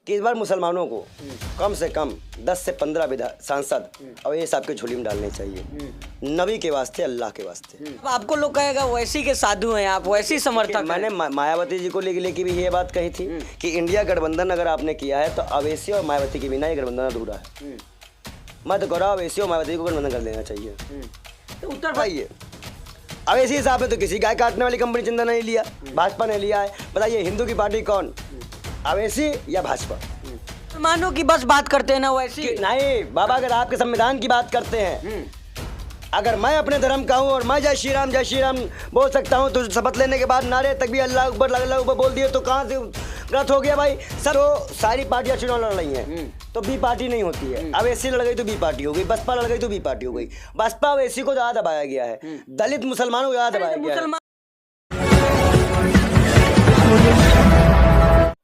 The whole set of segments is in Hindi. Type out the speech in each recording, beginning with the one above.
कि इस बार मुसलमानों को कम से कम 10 से 15 सांसद और ये साहब के झोली में डालने चाहिए, नबी के वास्ते, अल्लाह के वास्ते। आपको लोग कहेगा वैसी के साधु हैं आप, वैसी समर्थक। मैंने मायावती जी को लेके भी ये बात कही थी कि इंडिया गठबंधन अगर आपने किया है तो अवैसी और मायावती के बिना ये गठबंधन अधूरा है। मैं तो कह रहा हूँ अवैसी और मायावती को गठबंधन कर देना चाहिए। तो उत्तर भाई अवैसी साहब ने तो किसी गाय काटने वाली कंपनी चंदा नहीं लिया, भाजपा ने लिया है। बताइए हिंदू की पार्टी कौन, अवैसी या भाजपा? मुसलमानों की बस बात करते हैं ना वैसी। नहीं बाबा, अगर आपके संविधान की बात करते हैं, अगर मैं अपने धर्म का हूँ और मैं जय श्री राम बोल सकता हूँ तो शपथ लेने के बाद नारे तक भी अल्लाह अकबर बोल दिए तो कहाँ से गलत हो गया भाई? सब तो सारी पार्टियां चुनाव लड़ रही हैं तो बी पार्टी नहीं होती है। अब एसी लड़ गई तो बी पार्टी हो गई, बसपा लड़ गई तो बी पार्टी हो गई। बसपा और एसी को ज़्यादा दबाया गया है, दलित मुसलमानों को ज़्यादा दबाया गया है।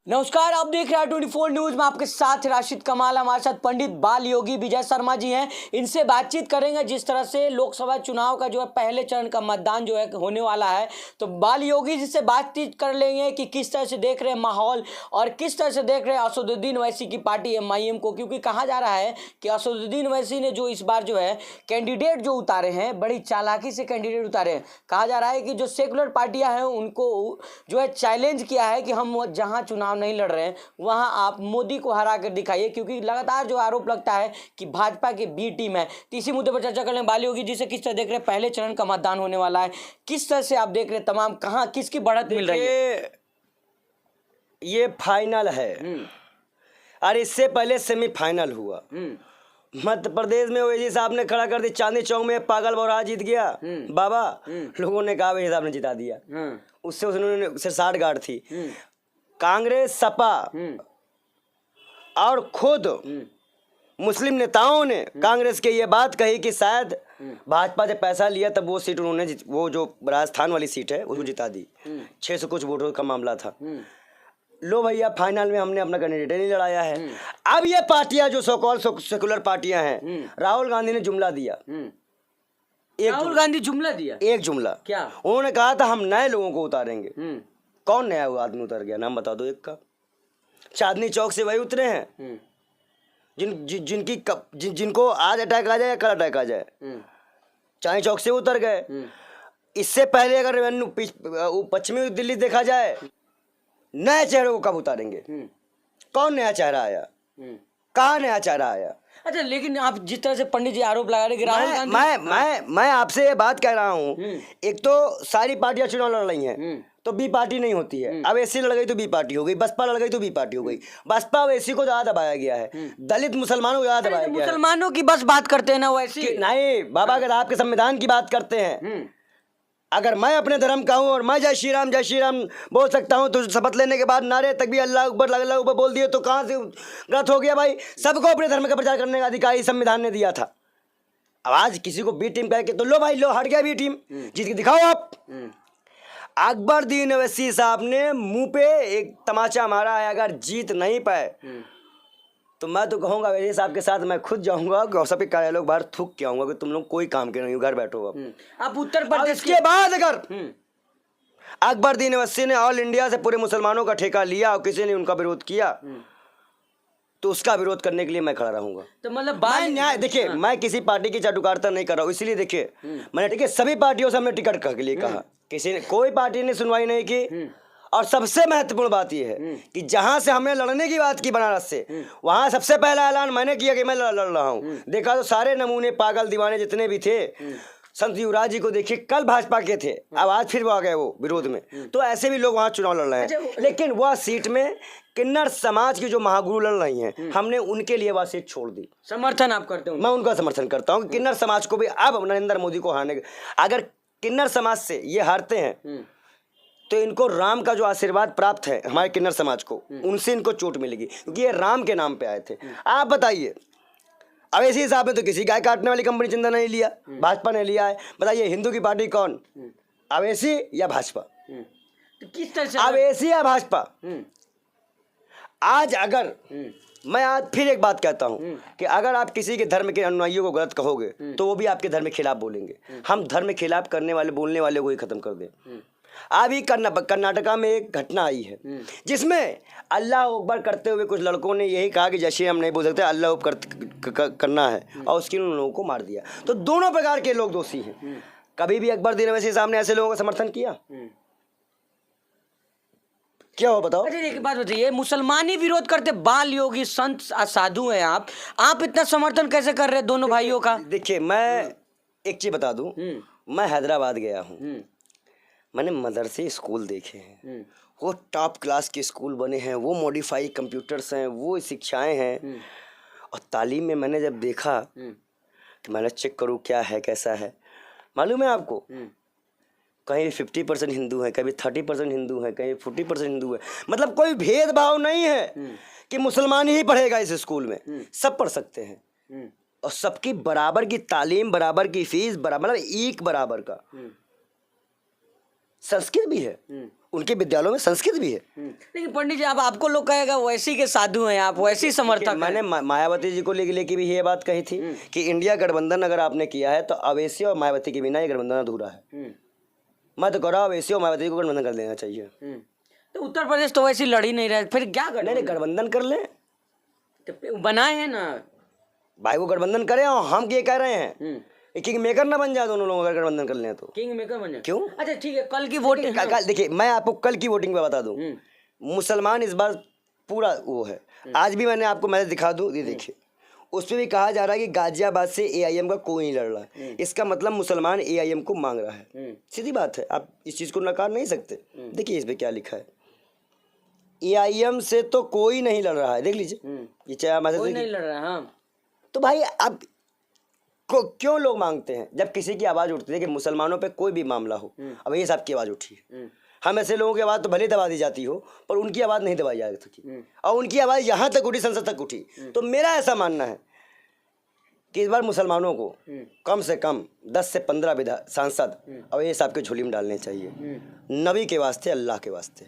नमस्कार, आप देख रहे हैं 24 न्यूज में, आपके साथ राशिद कमाल। हमारे साथ पंडित बाल योगी विजय शर्मा जी हैं। इनसे बातचीत करेंगे जिस तरह से लोकसभा चुनाव का जो है पहले चरण का मतदान जो है होने वाला है, तो बाल योगी जी से बातचीत कर लेंगे कि किस तरह से देख रहे हैं माहौल और किस तरह से देख रहे हैं असदुद्दीन ओवैसी की पार्टी MIM को। क्योंकि कहा जा रहा है कि असदुद्दीन ओवैसी ने जो इस बार जो है कैंडिडेट जो उतारे हैं, बड़ी चालाकी से कैंडिडेट उतारे हैं। कहा जा रहा है कि जो सेकुलर पार्टियां हैं उनको जो है चैलेंज किया है कि हम जहाँ चुनाव नहीं लड़ रहे हैं वहां आप मोदी को हरा कर दिखाइए, क्योंकि लगातार जो आरोप लगता है कि भाजपा की बी टीम है। तो इसी मुद्दे पर चर्चा कर लें बाल योगी जी से। किस तरह देख रहे हैं पहले चरण का मतदान होने वाला है, किस तरह से आप देख रहे हैं तमाम कहां किसकी बढ़त मिल रही है? ये फाइनल है और इससे पहले सेमीफाइनल हुआ। मध्य प्रदेश में ओवैसी साहब ने खड़ा कर दी चांदनी चौक में, पागल बौरा जीत गया बाबा। लोगों ने कहा ओवैसी साहब ने जिता दिया, उससे उन्होंने सिर साठ गांठ थी। कांग्रेस, सपा और खुद मुस्लिम नेताओं ने कांग्रेस के ये बात कही कि शायद भाजपा से पैसा लिया तब वो सीट उन्होंने वो जो राजस्थान वाली सीट है उसको जिता दी। 600 कुछ वोटों का मामला था। लो भैया, फाइनल में हमने अपना कैंडिडेट नहीं लड़ाया है। अब ये पार्टियां जो सो सेकुलर पार्टियां हैं, राहुल गांधी ने जुमला दिया। राहुल गांधी जुमला दिया? एक जुमला क्या? उन्होंने कहा था हम नए लोगों को उतारेंगे। कौन नया वो आदमी उतर गया? नाम बता दो एक का। चांदनी चौक से वही उतरे हैं जिनको आज अटैक आ जाए या कल अटैक आ जाए, चांदनी चौक से उतर गए। इससे पहले अगर पश्चिमी दिल्ली देखा जाए, नए चेहरे को कब उतारेंगे? कौन नया चेहरा आया? कहाँ नया चेहरा आया? अच्छा, लेकिन आप जिस तरह से पंडित जी आरोप लगा रहे कि राहुल गांधी, मैं आपसे ये बात कह रहा हूँ, एक तो सारी पार्टियां चुनाव लड़ रही हैं तो बी पार्टी नहीं होती है। अब एसी लड़ गई तो बी पार्टी हो गई, बसपा लड़ गई तो बी पार्टी हो गई। बसपा और एसी को ज्यादा दबाया गया है, दलित मुसलमानों को ज्यादा दबाया गया है। मुसलमानों की बस बात करते हैं ना वैसी। नहीं बाबा, अगर आपके संविधान की बात करते हैं, अगर मैं अपने धर्म का हूँ और मैं जय श्री राम बोल सकता हूँ तो शपथ लेने के बाद नारे तक भी अल्लाह अकबर बोल दिए तो कहाँ से गलत हो गया भाई? सबको अपने धर्म का प्रचार करने का अधिकार संविधान ने दिया था। अब आज किसी को बी टीम कह के तो लो भाई, लो हट गया बी टीम, जीत के दिखाओ आप। अकबरुद्दीन ओवैसी साहब ने मुंह पे एक तमाचा मारा है। अगर जीत नहीं पाए तो मैं तो कहूँगा ओवैसी साहब के साथ मैं खुद जाऊँगा, गौसपी कार्यालय बाहर थूक के आऊँगा कि तुम लोग कोई काम के नहीं हो, घर बैठो। आप उत्तर प्रदेश के बाद अगर अकबरुद्दीन ओवैसी ने ऑल इंडिया से पूरे मुसलमानों का ठेका लिया और किसी ने उनका विरोध किया तो उसका विरोध करने के लिए मैं खड़ा रहूंगा। तो मतलब न्याय देखिए, मैं किसी पार्टी की चाटुकारिता नहीं कर रहा हूँ, इसलिए देखिए मैंने देखिए सभी पार्टियों से हमने टिकट के लिए कहा, किसी ने कोई पार्टी ने सुनवाई नहीं की। और सबसे महत्वपूर्ण बात यह है कि जहां से हमने लड़ने की बात की बनारस से, वहां सबसे पहला ऐलान मैंने किया कि मैं लड़ रहा हूं। देखा तो सारे नमूने पागल दीवाने जितने भी थे, संत युवराज जी को देखिए, कल भाजपा के थे, अब आज फिर वो आ गए वो विरोध में। तो ऐसे भी लोग वहां चुनाव लड़ रहे हैं, लेकिन वह सीट में किन्नर समाज की जो महागुरु लड़ रही हैं, हमने उनके लिए वह सीट छोड़ दी। समर्थन आप करते हो? मैं उनका समर्थन करता हूँ। किन्नर समाज को भी अब नरेंद्र मोदी को हारने, अगर किन्नर समाज से ये हारते हैं तो इनको राम का जो आशीर्वाद प्राप्त है हमारे किन्नर समाज को, उनसे इनको चोट मिलेगी, क्योंकि ये राम के नाम पे आए थे। आप बताइए, अवैसी साहब ने तो किसी गाय काटने वाली कंपनी चंदा नहीं लिया, भाजपा ने लिया है। बताइए हिंदू की पार्टी कौन, अवैसी या भाजपा? तो किस तरह से अवैसी या भाजपा? आज अगर मैं आज फिर एक बात कहता हूँ कि अगर आप किसी के धर्म के अनुयायियों को गलत कहोगे तो वो भी आपके धर्म के खिलाफ बोलेंगे। हम धर्म के खिलाफ करने वाले बोलने वाले को ही खत्म कर दें। अभी कर्नाटका में एक घटना आई है जिसमें अल्लाह अकबर करते हुए कुछ लड़कों ने यही कहा कि जैसे हम नहीं बोल सकते अल्लाह अकबर करना है और उसके उन लोगों को मार दिया। तो दोनों प्रकार के लोग दोषी हैं। कभी भी अकबर दिन वैसे सामने ऐसे लोगों का समर्थन किया? क्या हो बताओ। अच्छा एक बात बताइए, मुसलमान ही विरोध करते, बाल योगी संत साधु हैं आप इतना समर्थन कैसे कर रहे हैं दोनों भाइयों का? देखिए मैं एक चीज बता दूं, मैं हैदराबाद गया हूँ, मैंने मदरसे स्कूल देखे हैं, वो टॉप क्लास के स्कूल बने हैं, वो मॉडिफाई कंप्यूटर्स हैं, वो शिक्षाएं हैं। और तालीम में मैंने जब देखा कि मैंने चेक करूँ क्या है कैसा है, मालूम है आपको कहीं 50% हिंदू है, कभी 30% हिंदू है, कहीं 40% हिंदू है। मतलब कोई भेदभाव नहीं है कि मुसलमान ही पढ़ेगा इस स्कूल में, सब पढ़ सकते हैं और सबकी बराबर की तालीम, बराबर की फीस, बराबर मतलब एक बराबर का। संस्कृत भी है उनके विद्यालयों में, संस्कृत भी है। लेकिन पंडित जी आपको लोग कहेगा वैसी के साधु हैं आप, वैसी समर्थक। मैंने मायावती जी को लेके भी ये बात कही थी कि इंडिया गठबंधन अगर आपने किया है तो अवैसी और मायावती के बिना ये गठबंधन अधूरा है। मैं तो कह रहा हूँ अवैसी और मायावती को गठबंधन कर लेना चाहिए। तो उत्तर प्रदेश तो वैसी लड़ी नहीं रहे, फिर क्या कर? नहीं गठबंधन कर लें, तो बनाए हैं ना भाई वो गठबंधन करें। और हम ये कह रहे हैं किंग मेकर ना बन जाए दोनों लोग अगर गठबंधन कर लें तो। किंग मेकर बन जाए? क्यों? अच्छा ठीक है, कल की वोटिंग देखिए मैं आपको कल की वोटिंग पे बता दूं, मुसलमान इस बार पूरा वो है। आज भी मैंने आपको मैसेज दिखा दूं, ये देखिए उसमें भी कहा जा रहा है कि गाजियाबाद से एआईएम का कोई नहीं लड़ रहा है। इसका मतलब मुसलमान एआईएम को मांग रहा है। सीधी बात है, आप इस चीज़ को नकार नहीं सकते। देखिए इस पे क्या लिखा है, एआईएम से तो कोई नहीं लड़ रहा है, देख लीजिए ये चाहे मैसेज नहीं लड़ रहा है। हाँ तो भाई अब क्यों लोग मांगते हैं जब किसी की आवाज़ उठती है कि मुसलमानों पे कोई भी मामला हो। अब ये साहब की आवाज़ उठी है, हम ऐसे लोगों की आवाज़ तो भले दबा दी जाती हो पर उनकी आवाज़ नहीं दबाई जा सकी और उनकी आवाज़ यहाँ तक उठी, संसद तक उठी। तो मेरा ऐसा मानना है कि इस बार मुसलमानों को कम से कम 10 से 15 सांसद और ये साहब के झोली में डालने चाहिए, नबी के वास्ते, अल्लाह के वास्ते।